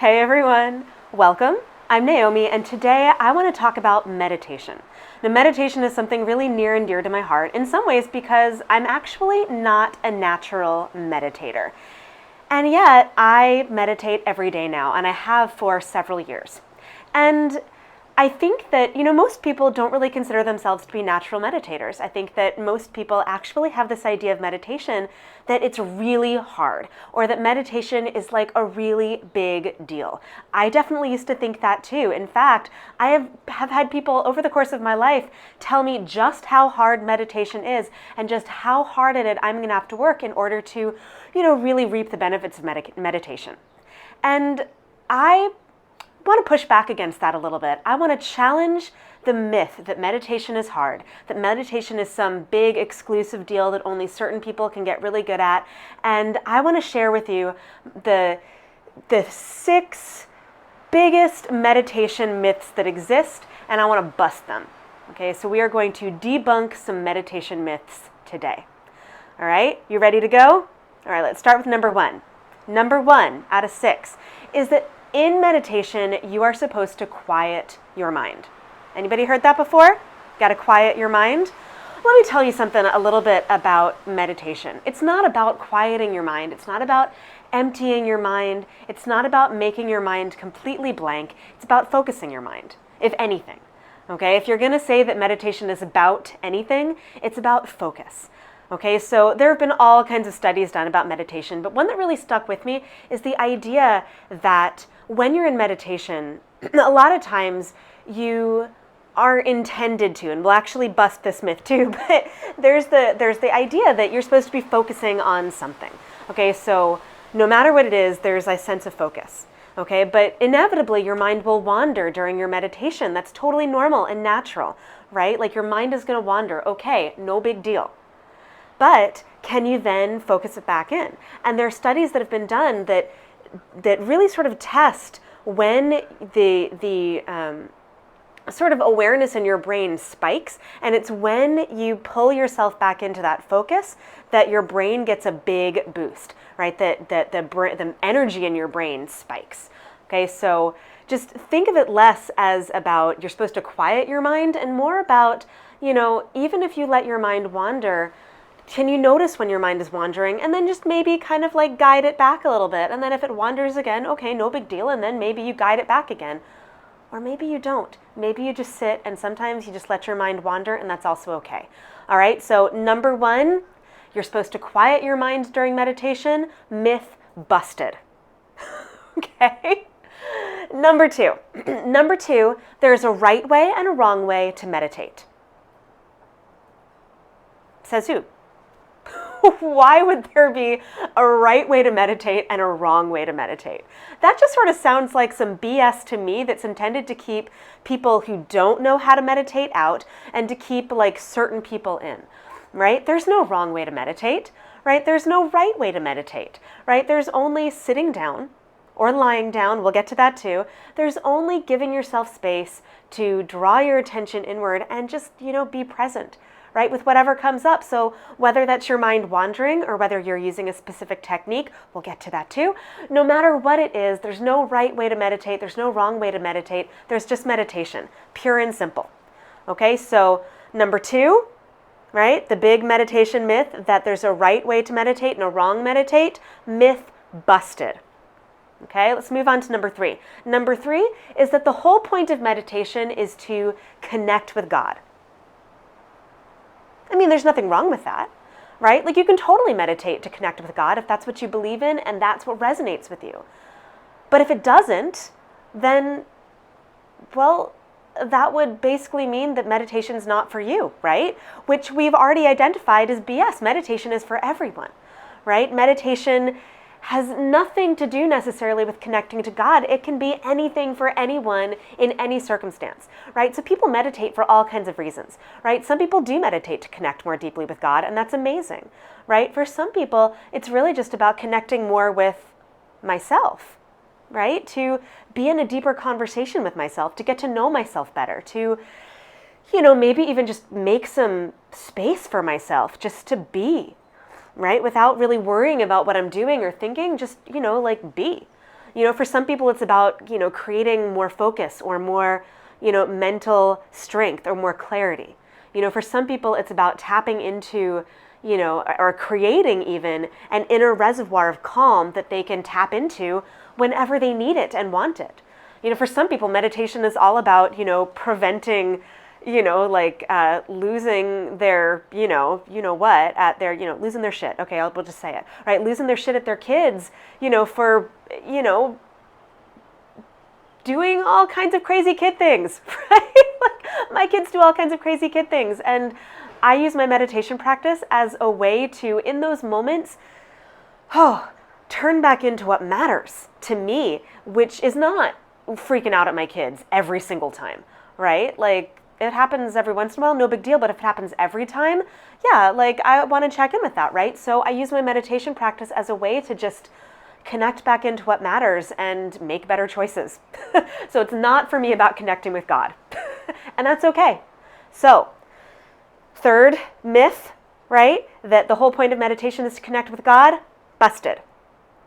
Hey everyone, welcome. I'm Naomi, and today I want to talk about meditation. Now, meditation is something really near and dear to my heart in some ways because I'm actually not a natural meditator. And yet I meditate every day now, and I have for several years. And I think that, most people don't really consider themselves to be natural meditators. I think that most people actually have this idea of meditation that it's really hard, or that meditation is like a really big deal. I definitely used to think that too. In fact, I have had people over the course of my life tell me just how hard meditation is and just how hard at it I'm going to have to work in order to, really reap the benefits of meditation. And I want to push back against that a little bit. I want to challenge the myth that meditation is hard, that meditation is some big exclusive deal that only certain people can get really good at. And I want to share with you the 6 biggest meditation myths that exist, and I want to bust them. Okay, so we are going to debunk some meditation myths today. All right, you ready to go? All right, let's start with number 1. Number 1 out of 6 is that in meditation, you are supposed to quiet your mind. Anybody heard that before? Got to quiet your mind? Let me tell you something a little bit about meditation. It's not about quieting your mind. It's not about emptying your mind. It's not about making your mind completely blank. It's about focusing your mind, if anything. Okay, if you're going to say that meditation is about anything, it's about focus. Okay, so there have been all kinds of studies done about meditation, but one that really stuck with me is the idea that when you're in meditation, a lot of times you are intended to, and we'll actually bust this myth too, but there's the idea that you're supposed to be focusing on something. Okay, so no matter what it is, there's a sense of focus. Okay, but inevitably your mind will wander during your meditation. That's totally normal and natural, right? Like your mind is going to wander. Okay, no big deal. But can you then focus it back in? And there are studies that have been done that really sort of test when the sort of awareness in your brain spikes, and it's when you pull yourself back into that focus that your brain gets a big boost, right? That the energy in your brain spikes. Okay, so just think of it less as about you're supposed to quiet your mind and more about, even if you let your mind wander, can you notice when your mind is wandering and then just maybe kind of like guide it back a little bit? And then if it wanders again, okay, no big deal. And then maybe you guide it back again. Or maybe you don't. Maybe you just sit and sometimes you just let your mind wander, and that's also okay. All right, so number 1, you're supposed to quiet your mind during meditation. Myth busted. Okay. Number 2. Number 2, there's a right way and a wrong way to meditate. Says who? Why would there be a right way to meditate and a wrong way to meditate? That just sort of sounds like some BS to me that's intended to keep people who don't know how to meditate out and to keep like certain people in, right? There's no wrong way to meditate, right? There's no right way to meditate, right? There's only sitting down or lying down. We'll get to that too. There's only giving yourself space to draw your attention inward and just, be present, right, with whatever comes up. So whether that's your mind wandering or whether you're using a specific technique, we'll get to that too. No matter what it is, there's no right way to meditate. There's no wrong way to meditate. There's just meditation, pure and simple. Okay, so number 2, right, the big meditation myth that there's a right way to meditate and a wrong meditate, myth busted. Okay, let's move on to number 3. Number 3 is that the whole point of meditation is to connect with God. I mean, there's nothing wrong with that, right? Like you can totally meditate to connect with God if that's what you believe in and that's what resonates with you. But if it doesn't, then, well, that would basically mean that meditation's not for you, right? Which we've already identified as BS. Meditation is for everyone, right? Meditation has nothing to do necessarily with connecting to God. It can be anything for anyone in any circumstance, right? So people meditate for all kinds of reasons, right? Some people do meditate to connect more deeply with God, and that's amazing, right? For some people, it's really just about connecting more with myself, right? To be in a deeper conversation with myself, to get to know myself better, to, maybe even just make some space for myself, just to be, right? Without really worrying about what I'm doing or thinking, just, be. For some people it's about, creating more focus or more, mental strength or more clarity. For some people it's about tapping into, or creating even an inner reservoir of calm that they can tap into whenever they need it and want it. For some people, meditation is all about, preventing, losing their, at their, losing their shit. Okay, we'll just say it, right? Losing their shit at their kids, for, doing all kinds of crazy kid things, right? Like my kids do all kinds of crazy kid things. And I use my meditation practice as a way to, in those moments, turn back into what matters to me, which is not freaking out at my kids every single time, right? Like it happens every once in a while, no big deal. But if it happens every time, yeah, like I want to check in with that, right? So I use my meditation practice as a way to just connect back into what matters and make better choices. So it's not for me about connecting with God. And that's okay. So third myth, right? That the whole point of meditation is to connect with God. Busted.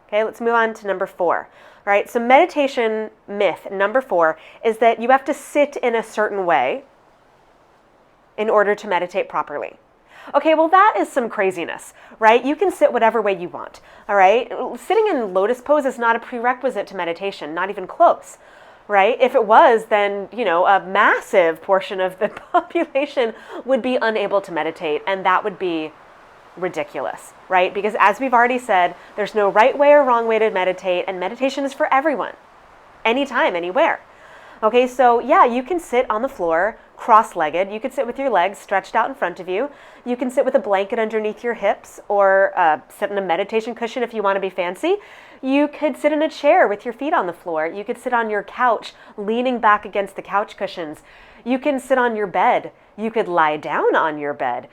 Okay, let's move on to number 4. All right, so meditation myth number 4 is that you have to sit in a certain way in order to meditate properly. Okay, well that is some craziness, right? You can sit whatever way you want, all right? Sitting in lotus pose is not a prerequisite to meditation, not even close, right? If it was, then, a massive portion of the population would be unable to meditate, and that would be ridiculous, right? Because as we've already said, there's no right way or wrong way to meditate, and meditation is for everyone, anytime, anywhere. Okay, so yeah, you can sit on the floor cross-legged. You could sit with your legs stretched out in front of you. You can sit with a blanket underneath your hips, or sit in a meditation cushion if you want to be fancy. You could sit in a chair with your feet on the floor. You could sit on your couch leaning back against the couch cushions. You can sit on your bed. You could lie down on your bed.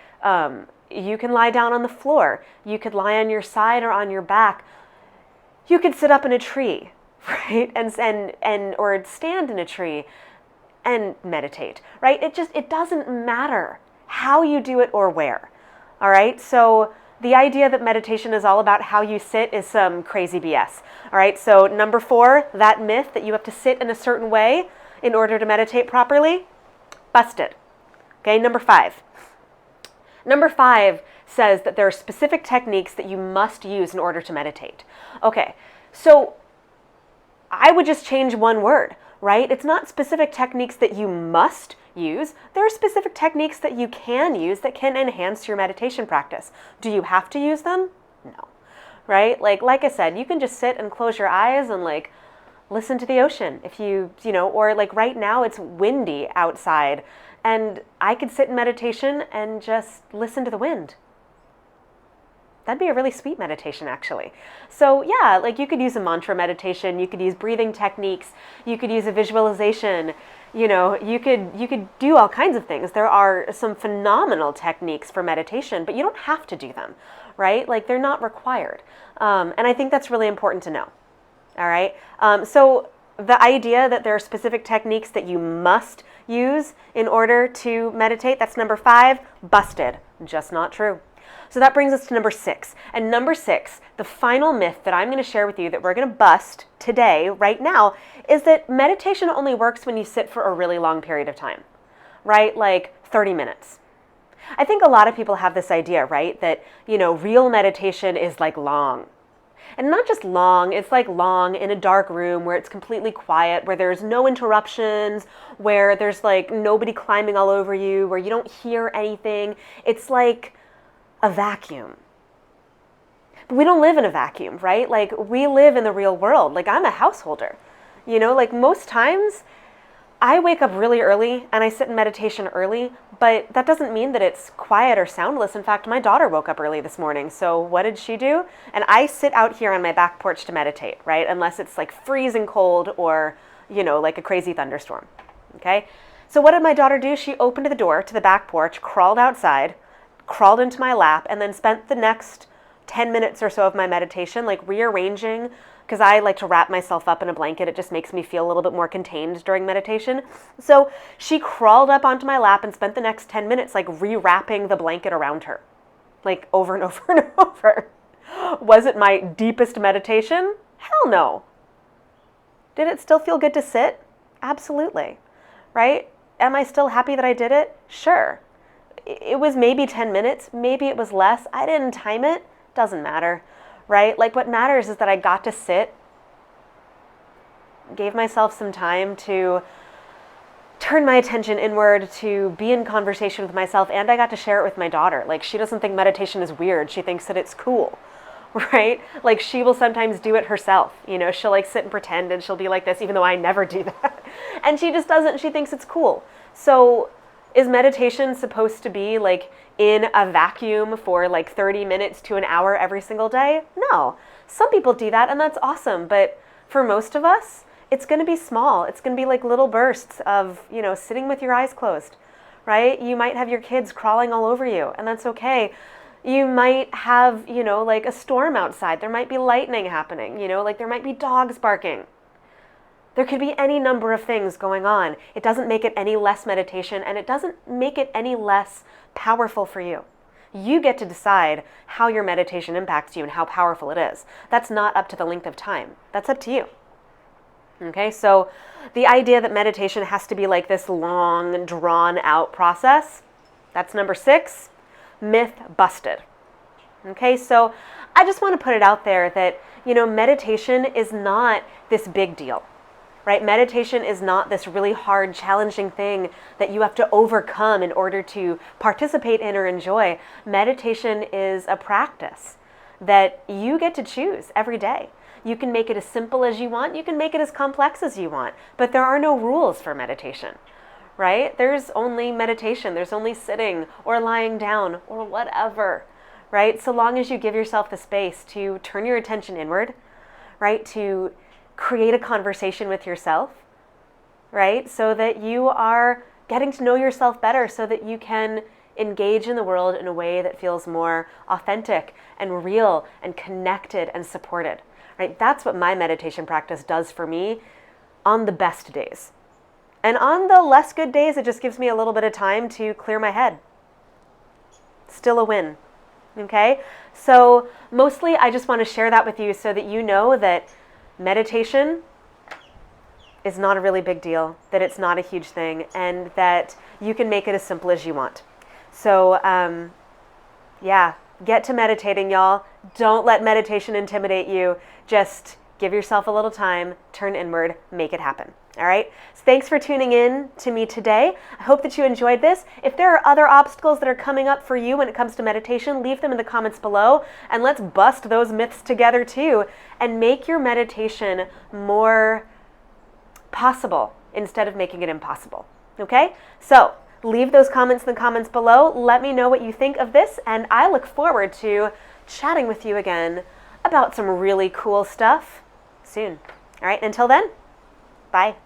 You can lie down on the floor. You could lie on your side or on your back. You could sit up in a tree, right? And or stand in a tree and meditate, right? It doesn't matter how you do it or where. All right? So the idea that meditation is all about how you sit is some crazy BS. All right? So number 4, that myth that you have to sit in a certain way in order to meditate properly, busted. Okay, number 5. Number 5 says that there are specific techniques that you must use in order to meditate. Okay, so I would just change one word, right? It's not specific techniques that you must use. There are specific techniques that you can use that can enhance your meditation practice. Do you have to use them? No, right? Like I said, you can just sit and close your eyes and listen to the ocean. If or right now it's windy outside, and I could sit in meditation and just listen to the wind. That'd be a really sweet meditation, actually. So yeah, you could use a mantra meditation, you could use breathing techniques, you could use a visualization, you could do all kinds of things. There are some phenomenal techniques for meditation, but you don't have to do them, right? They're not required. And I think that's really important to know. All right. So the idea that there are specific techniques that you must use in order to meditate, that's number 5, busted. Just not true. So that brings us to number 6. And number 6, the final myth that I'm going to share with you that we're going to bust today, right now, is that meditation only works when you sit for a really long period of time, right? 30 minutes. I think a lot of people have this idea, right? That, real meditation is long. And not just long, it's long in a dark room where it's completely quiet, where there's no interruptions, where there's nobody climbing all over you, where you don't hear anything. It's like a vacuum. But we don't live in a vacuum, right? We live in the real world. I'm a householder. Most times I wake up really early and I sit in meditation early, but that doesn't mean that it's quiet or soundless. In fact, my daughter woke up early this morning. So what did she do? And I sit out here on my back porch to meditate, right? Unless it's freezing cold or, a crazy thunderstorm. Okay? So what did my daughter do? She opened the door to the back porch, crawled outside, crawled into my lap, and then spent the next 10 minutes or so of my meditation rearranging, because I like to wrap myself up in a blanket. It just makes me feel a little bit more contained during meditation. So she crawled up onto my lap and spent the next 10 minutes rewrapping the blanket around her, over and over and over. Was it my deepest meditation? Hell no. Did it still feel good to sit? Absolutely, right? Am I still happy that I did it? Sure. It was maybe 10 minutes, maybe it was less. I didn't time it, doesn't matter, right? Like what matters is that I got to sit, gave myself some time to turn my attention inward, to be in conversation with myself, and I got to share it with my daughter. Like she doesn't think meditation is weird, she thinks that it's cool. Right? Like she will sometimes do it herself. You know, she'll like sit and pretend and she'll be like this, even though I never do that. And she just doesn't, she thinks it's cool. So is meditation supposed to be like in a vacuum for like 30 minutes to an hour every single day? No. Some people do that and that's awesome. But for most of us, it's going to be small. It's going to be like little bursts of, you know, sitting with your eyes closed, right? You might have your kids crawling all over you and that's okay. You might have, you know, like a storm outside. There might be lightning happening, you know, like there might be dogs barking. There could be any number of things going on. It doesn't make it any less meditation and it doesn't make it any less powerful for you. You get to decide how your meditation impacts you and how powerful it is. That's not up to the length of time. That's up to you. Okay, so the idea that meditation has to be like this long, drawn out process, that's number 6. Myth busted. Okay, so I just want to put it out there that, you know, meditation is not this big deal, right? Meditation is not this really hard, challenging thing that you have to overcome in order to participate in or enjoy. Meditation is a practice that you get to choose every day. You can make it as simple as you want. You can make it as complex as you want, but there are no rules for meditation. Right? There's only meditation. There's only sitting or lying down or whatever, right? So long as you give yourself the space to turn your attention inward, right? To create a conversation with yourself, right? So that you are getting to know yourself better so that you can engage in the world in a way that feels more authentic and real and connected and supported, right? That's what my meditation practice does for me on the best days. And on the less good days, it just gives me a little bit of time to clear my head. Still a win, okay? So mostly I just want to share that with you so that you know that meditation is not a really big deal, that it's not a huge thing, and that you can make it as simple as you want. So yeah, get to meditating, y'all. Don't let meditation intimidate you. Just give yourself a little time, turn inward, make it happen. All right. So thanks for tuning in to me today. I hope that you enjoyed this. If there are other obstacles that are coming up for you when it comes to meditation, leave them in the comments below and let's bust those myths together too and make your meditation more possible instead of making it impossible. Okay. So leave those comments in the comments below. Let me know what you think of this and I look forward to chatting with you again about some really cool stuff soon. All right. Until then. Bye.